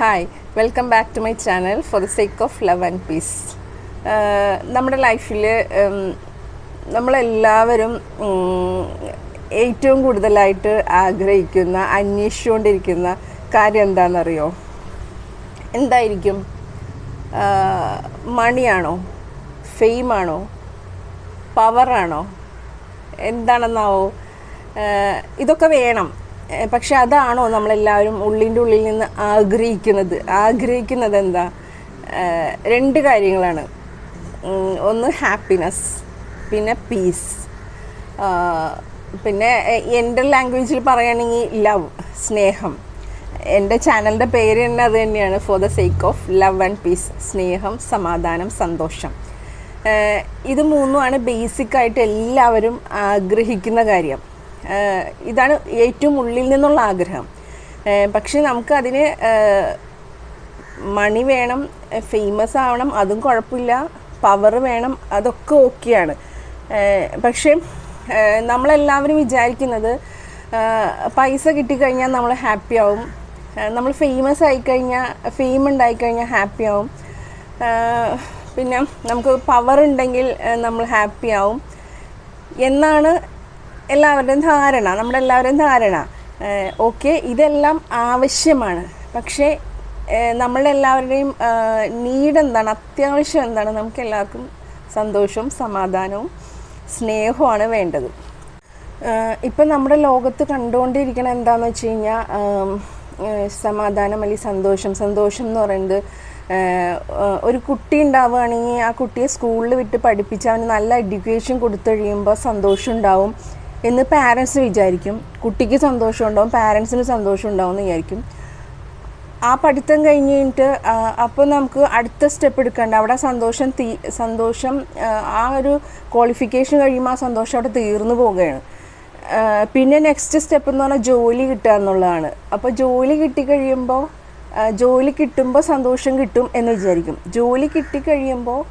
Hi, welcome back to my channel for the sake of love and peace. നമ്മുടെ ലൈഫിൽ നമ്മളെല്ലാവരും ഏറ്റവും കൂടുതലായിട്ട് ആഗ്രഹിക്കുന്ന, അന്വേഷിച്ചുകൊണ്ടിരിക്കുന്ന കാര്യം എന്താണെന്നറിയോ? എന്തായിരിക്കും? മണിയാണോ? ഫെയിമാണോ? പവറാണോ? എന്താണെന്നാവോ? ഇതൊക്കെ വേണം. പക്ഷെ അതാണോ നമ്മളെല്ലാവരും ഉള്ളിൻ്റെ ഉള്ളിൽ നിന്ന് ആഗ്രഹിക്കുന്നത് എന്താ? രണ്ട് കാര്യങ്ങളാണ്. ഒന്ന് ഹാപ്പിനെസ്, പിന്നെ പീസ്, പിന്നെ എൻ്റെ ലാംഗ്വേജിൽ പറയുകയാണെങ്കിൽ ലവ്, സ്നേഹം. എൻ്റെ ചാനലിൻ്റെ പേര് തന്നെ അത് തന്നെയാണ്, four the sake of love and piece. സ്നേഹം, സമാധാനം, സന്തോഷം. ഇത് മൂന്നുമാണ് ബേസിക്കായിട്ട് എല്ലാവരും ആഗ്രഹിക്കുന്ന കാര്യം. ഇതാണ് ഏറ്റവും ഉള്ളിൽ നിന്നുള്ള ആഗ്രഹം. പക്ഷെ നമുക്ക് അതിന് മണി വേണം, ഫേമസ് ആവണം, അതും കുഴപ്പമില്ല, പവർ വേണം, അതൊക്കെ ഓക്കെയാണ്. പക്ഷേ നമ്മളെല്ലാവരും വിചാരിക്കുന്നത് പൈസ കിട്ടിക്കഴിഞ്ഞാൽ നമ്മൾ ഹാപ്പി ആവും, നമ്മൾ ഫേമസ് ആയിക്കഴിഞ്ഞാൽ, ഫെയിം ഉണ്ടായിക്കഴിഞ്ഞാൽ ഹാപ്പി ആവും, പിന്നെ നമുക്ക് പവർ ഉണ്ടെങ്കിൽ നമ്മൾ ഹാപ്പി ആവും എന്നാണ് നമ്മുടെ എല്ലാവരുടെയും ധാരണ. ഓക്കെ, ഇതെല്ലാം ആവശ്യമാണ്. പക്ഷേ നമ്മളുടെ എല്ലാവരുടെയും നീഡ് എന്താണ്, അത്യാവശ്യം എന്താണ്? നമുക്ക് എല്ലാവർക്കും സന്തോഷവും സമാധാനവും സ്നേഹവുമാണ് വേണ്ടത്. ഇപ്പം നമ്മുടെ ലോകത്ത് കണ്ടുകൊണ്ടിരിക്കണ എന്താണെന്ന് വെച്ച് കഴിഞ്ഞാൽ സമാധാനം അല്ലെങ്കിൽ സന്തോഷം എന്ന് പറയുന്നത്, ഒരു കുട്ടി ഉണ്ടാവുകയാണെങ്കിൽ ആ കുട്ടിയെ സ്കൂളിൽ വിട്ട് പഠിപ്പിച്ച് അവന് നല്ല എഡ്യൂക്കേഷൻ കൊടുത്തു കഴിയുമ്പോൾ സന്തോഷം ഉണ്ടാവും എന്ന് പാരൻസ് വിചാരിക്കും. കുട്ടിക്ക് സന്തോഷം ഉണ്ടാവും, പാരൻസിന് സന്തോഷം ഉണ്ടാവും എന്ന് വിചാരിക്കും. ആ പഠിത്തം കഴിഞ്ഞിട്ട് അപ്പോൾ നമുക്ക് അടുത്ത സ്റ്റെപ്പ് എടുക്കേണ്ട, അവിടെ സന്തോഷം ആ ഒരു ക്വാളിഫിക്കേഷൻ കഴിയുമ്പോൾ ആ സന്തോഷം അവിടെ തീർന്നു പോവുകയാണ്. പിന്നെ നെക്സ്റ്റ് സ്റ്റെപ്പ് എന്ന് പറഞ്ഞാൽ ജോലി കിട്ടുക എന്നുള്ളതാണ്. അപ്പോൾ ജോലി കിട്ടുമ്പോൾ സന്തോഷം കിട്ടും എന്ന് വിചാരിക്കും. ജോലി കിട്ടിക്കഴിയുമ്പോൾ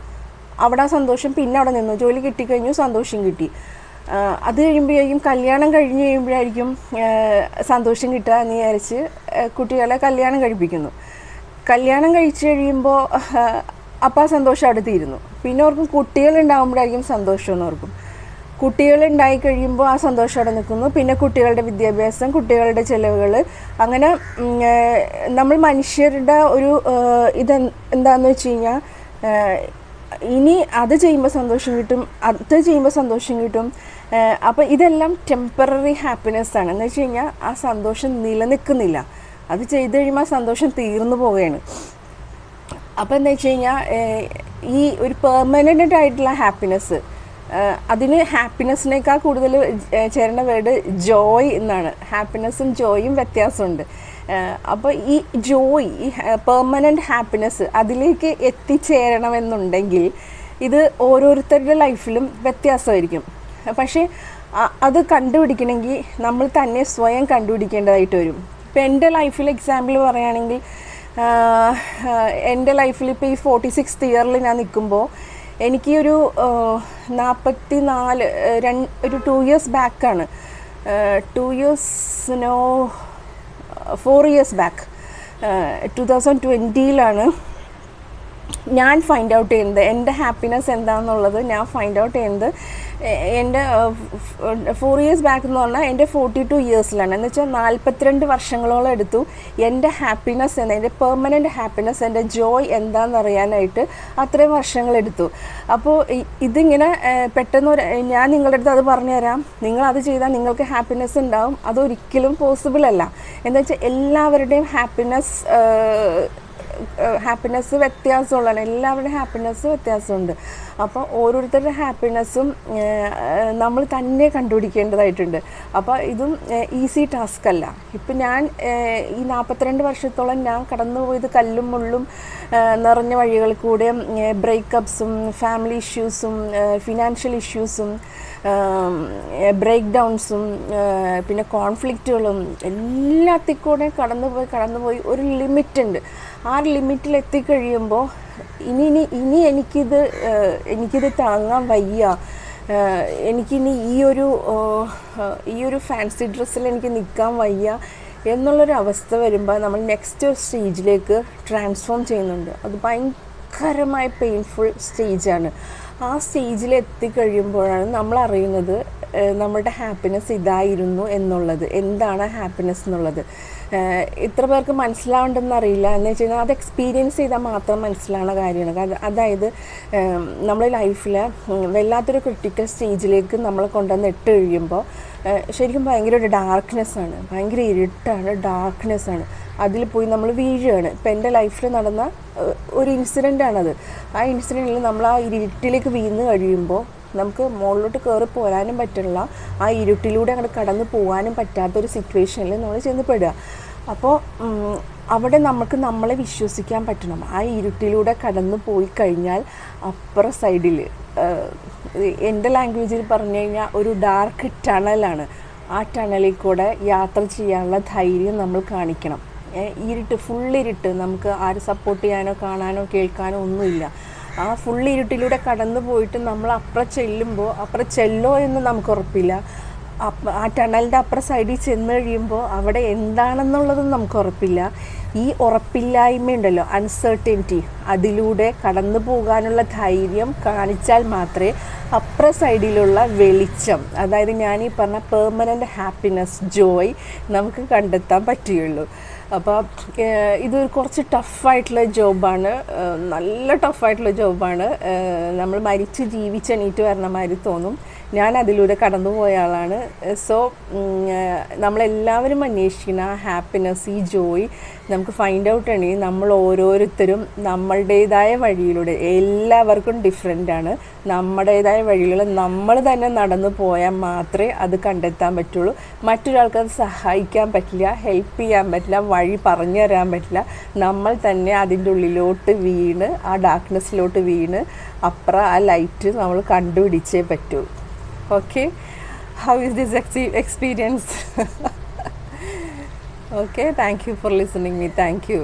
അവിടെ ആ സന്തോഷം പിന്നെ അവിടെ നിന്നു. ജോലി കിട്ടിക്കഴിഞ്ഞു, സന്തോഷം കിട്ടി. അത് കഴിയുമ്പോഴേക്കും കല്യാണം കഴിഞ്ഞ് കഴിയുമ്പോഴായിരിക്കും സന്തോഷം കിട്ടുക എന്ന് വിചാരിച്ച് കുട്ടികളെ കല്യാണം കഴിപ്പിക്കുന്നു. കല്യാണം കഴിച്ച് കഴിയുമ്പോൾ അപ്പോൾ ആ സന്തോഷം അവിടെ തീരുന്നു. പിന്നെ ഓർക്കും കുട്ടികളുണ്ടാകുമ്പോഴായിരിക്കും സന്തോഷം എന്ന് ഓർക്കും. കുട്ടികളുണ്ടായി കഴിയുമ്പോൾ ആ സന്തോഷം അവിടെ നിൽക്കുന്നു. പിന്നെ കുട്ടികളുടെ വിദ്യാഭ്യാസം, കുട്ടികളുടെ ചിലവുകൾ, അങ്ങനെ നമ്മൾ മനുഷ്യരുടെ ഒരു എന്താണെന്ന് വെച്ച് കഴിഞ്ഞാൽ ഇനി അത് ചെയ്യുമ്പോൾ സന്തോഷം കിട്ടും. അപ്പോൾ ഇതെല്ലാം ടെമ്പററി ഹാപ്പിനെസ് ആണ്. എന്ന് വെച്ച് കഴിഞ്ഞാൽ ആ സന്തോഷം നിലനിൽക്കുന്നില്ല. അത് ചെയ്ത് കഴിയുമ്പോൾ ആ സന്തോഷം തീർന്നു പോവുകയാണ്. അപ്പോൾ എന്താ വെച്ച് കഴിഞ്ഞാൽ ഈ ഒരു പെർമനൻ്റ് ആയിട്ടുള്ള ഹാപ്പിനെസ്, അതിന് ഹാപ്പിനെസ്സിനേക്കാൾ കൂടുതൽ ചേരുന്ന വേർഡ് ജോയ് എന്നാണ്. ഹാപ്പിനെസ്സും ജോയും വ്യത്യാസമുണ്ട്. അപ്പോൾ ഈ ജോയ്, ഈ പെർമനൻ്റ് ഹാപ്പിനെസ്, അതിലേക്ക് എത്തിച്ചേരണമെന്നുണ്ടെങ്കിൽ ഇത് ഓരോരുത്തരുടെ ലൈഫിലും വ്യത്യാസമായിരിക്കും. പക്ഷേ അത് കണ്ടുപിടിക്കണമെങ്കിൽ നമ്മൾ തന്നെ സ്വയം കണ്ടുപിടിക്കേണ്ടതായിട്ട് വരും. ഇപ്പം എൻ്റെ ലൈഫിൽ എക്സാമ്പിൾ പറയുകയാണെങ്കിൽ, എൻ്റെ ലൈഫിൽ ഇപ്പോൾ ഈ 46th ഇയറിൽ ഞാൻ നിൽക്കുമ്പോൾ എനിക്ക് ഒരു 2 years ബാക്കാണ്, 4 years ബാക്ക്, 2020 ഞാൻ ഫൈൻഡ് ഔട്ട് ചെയ്യുന്നത് എൻ്റെ ഹാപ്പിനെസ് എന്താണെന്നുള്ളത്. ഞാൻ ഫൈൻഡ് ഔട്ട് ചെയ്യുന്നത് എൻ്റെ 4 years ബാക്ക് എന്ന് പറഞ്ഞാൽ എൻ്റെ 42 yearsലാണ്. എന്ന് വെച്ചാൽ 42 വർഷങ്ങളോളം എടുത്തു എൻ്റെ ഹാപ്പിനെസ്, എൻ്റെ പെർമനൻ്റ് ഹാപ്പിനെസ്, എൻ്റെ ജോയ് എന്താണെന്നറിയാനായിട്ട് അത്രയും വർഷങ്ങളെടുത്തു. അപ്പോൾ ഇതിങ്ങനെ പെട്ടെന്ന് ഞാൻ നിങ്ങളുടെ അടുത്ത് അത് പറഞ്ഞു തരാം, നിങ്ങളത് ചെയ്താൽ നിങ്ങൾക്ക് ഹാപ്പിനെസ് ഉണ്ടാവും, അതൊരിക്കലും പോസിബിൾ അല്ല. എന്താ വെച്ചാൽ എല്ലാവരുടെയും ഹാപ്പിനെസ് വ്യത്യാസമുള്ളതാണ്. എല്ലാവരുടെയും ഹാപ്പിനെസ് വ്യത്യാസമുണ്ട്. അപ്പോൾ ഓരോരുത്തരുടെ ഹാപ്പിനെസ്സും നമ്മൾ തന്നെ കണ്ടുപിടിക്കേണ്ടതായിട്ടുണ്ട്. അപ്പോൾ ഇതും ഈസി ടാസ്ക് അല്ല. ഇപ്പം ഞാൻ ഈ 42 വർഷത്തോളം ഞാൻ കടന്നുപോയത് കല്ലും മുള്ളും നിറഞ്ഞ വഴികളിൽ കൂടെ, ബ്രേക്കപ്സും, ഫാമിലി ഇഷ്യൂസും, ഫിനാൻഷ്യൽ ഇഷ്യൂസും, ബ്രേക്ക് ഡൗൺസും, പിന്നെ കോൺഫ്ലിക്റ്റുകളും എല്ലാത്തിൽ കൂടെ കടന്നുപോയി ഒരു ലിമിറ്റുണ്ട്. ആ ഒരു എത്തിക്കഴിയുമ്പോൾ ഇനി എനിക്കിത് താങ്ങാൻ വയ്യ, എനിക്കിനി ഈ ഒരു ഫാൻസി ഡ്രസ്സിൽ എനിക്ക് നിൽക്കാൻ വയ്യ എന്നുള്ളൊരു അവസ്ഥ വരുമ്പോൾ നമ്മൾ നെക്സ്റ്റ് സ്റ്റേജിലേക്ക് ട്രാൻസ്ഫോം ചെയ്യുന്നുണ്ട്. അത് ഭയങ്കരമായ പെയിൻഫുൾ സ്റ്റേജാണ്. ആ സ്റ്റേജിൽ എത്തിക്കഴിയുമ്പോഴാണ് നമ്മൾ അറിയുന്നത് നമ്മളുടെ ഹാപ്പിനെസ് ഇതായിരുന്നു എന്നുള്ളത്, എന്താണ് ഹാപ്പിനെസ് എന്നുള്ളത്. ഇത്ര പേർക്ക് മനസ്സിലാവേണ്ടെന്നറിയില്ല. എന്ന് വെച്ച് കഴിഞ്ഞാൽ അത് എക്സ്പീരിയൻസ് ചെയ്താൽ മാത്രം മനസ്സിലാവുന്ന കാര്യമാണ്. അതായത് നമ്മുടെ ലൈഫിൽ വല്ലാത്തൊരു ക്രിട്ടിക്കൽ സ്റ്റേജിലേക്ക് നമ്മൾ കൊണ്ടുവന്ന് ഇട്ട് കഴിയുമ്പോൾ ശരിക്കും ഭയങ്കര ഒരു ഡാർക്ക്നെസ്സാണ്, ഭയങ്കര ഇരുട്ടാണ്, ഡാർക്ക്നെസ്സാണ്. അതിൽ പോയി നമ്മൾ വീഴുകയാണ്. ഇപ്പം എൻ്റെ ലൈഫിൽ നടന്ന ഒരു ഇൻസിഡൻ്റാണത്. ആ ഇൻസിഡൻറ്റിൽ നമ്മൾ ആ ഇരുട്ടിലേക്ക് വീണ് കഴിയുമ്പോൾ നമുക്ക് മുകളിലോട്ട് കയറി പോരാനും പറ്റില്ല, ആ ഇരുട്ടിലൂടെ അങ്ങോട്ട് കടന്നു പോകാനും പറ്റാത്തൊരു സിറ്റുവേഷനിൽ നമ്മൾ ചെന്നപ്പെടുക. അപ്പോൾ അവിടെ നമുക്ക് നമ്മളെ വിശ്വസിക്കാൻ പറ്റണം. ആ ഇരുട്ടിലൂടെ കടന്നു പോയി കഴിഞ്ഞാൽ അപ്പുറ സൈഡിൽ, എൻ്റെ ലാംഗ്വേജിൽ പറഞ്ഞു കഴിഞ്ഞാൽ ഒരു ഡാർക്ക് ടണലാണ്. ആ ടണലിൽ കൂടെ യാത്ര ചെയ്യാനുള്ള ധൈര്യം നമ്മൾ കാണിക്കണം. ഇരുട്ട്, ഫുള്ളിരുട്ട്, നമുക്ക് ആരും സപ്പോർട്ട് ചെയ്യാനോ കാണാനോ കേൾക്കാനോ ഒന്നുമില്ല. ആ ഫുള്ളിരുട്ടിലൂടെ കടന്നു പോയിട്ട് നമ്മൾ അപ്പുറം ചെല്ലുമ്പോൾ, അപ്പുറം ചെല്ലോ എന്ന് നമുക്ക് ഉറപ്പില്ല. ആ ടണലിൻ്റെ അപ്പുറം സൈഡിൽ ചെന്ന് കഴിയുമ്പോൾ അവിടെ എന്താണെന്നുള്ളതും നമുക്ക് ഉറപ്പില്ല. ഈ ഉറപ്പില്ലായ്മയുണ്ടല്ലോ, അൺസർട്ടനിറ്റി, അതിലൂടെ കടന്നു പോകാനുള്ള ധൈര്യം കാണിച്ചാൽ മാത്രമേ അപ്പുറ സൈഡിലുള്ള വെളിച്ചം, അതായത് ഞാനീ പറഞ്ഞ പെർമനൻ്റ് ഹാപ്പിനെസ്, ജോയ് നമുക്ക് കണ്ടെത്താൻ പറ്റുകയുള്ളൂ. അപ്പോൾ ഇതൊരു കുറച്ച് ടഫായിട്ടുള്ള ജോബാണ്, നല്ല ടഫായിട്ടുള്ള ജോബാണ്. നമ്മൾ മരിച്ച് ജീവിച്ചെണീറ്റ് വരണ മാതിരി തോന്നും. ഞാൻ അതിലൂടെ കടന്നുപോയ ആളാണ്. സോ നമ്മളെല്ലാവരും അന്വേഷിക്കുന്ന ആ ഹാപ്പിനെസ്, ഈ ജോയ് നമുക്ക് ഫൈൻഡ് ഔട്ട് ചെയ്യണമെങ്കിൽ നമ്മൾ ഓരോരുത്തരും നമ്മളുടേതായ വഴിയിലൂടെ, എല്ലാവർക്കും ഡിഫറെൻ്റാണ്, നമ്മുടേതായ വഴിയിലൂടെ നമ്മൾ തന്നെ നടന്നു പോയാൽ മാത്രമേ അത് കണ്ടെത്താൻ പറ്റുള്ളൂ. മറ്റൊരാൾക്ക് അത് സഹായിക്കാൻ പറ്റില്ല, ഹെൽപ്പ് ചെയ്യാൻ പറ്റില്ല, വഴി പറഞ്ഞു തരാൻ പറ്റില്ല. നമ്മൾ തന്നെ അതിൻ്റെ ഉള്ളിലോട്ട് വീണ്, ആ ഡാർക്ക്നെസ്സിലോട്ട് വീണ് അപ്പുറം ആ ലൈറ്റ് നമ്മൾ കണ്ടുപിടിച്ചേ പറ്റൂ. Okay, how is this experience? Okay, thank you for listening me. Thank you.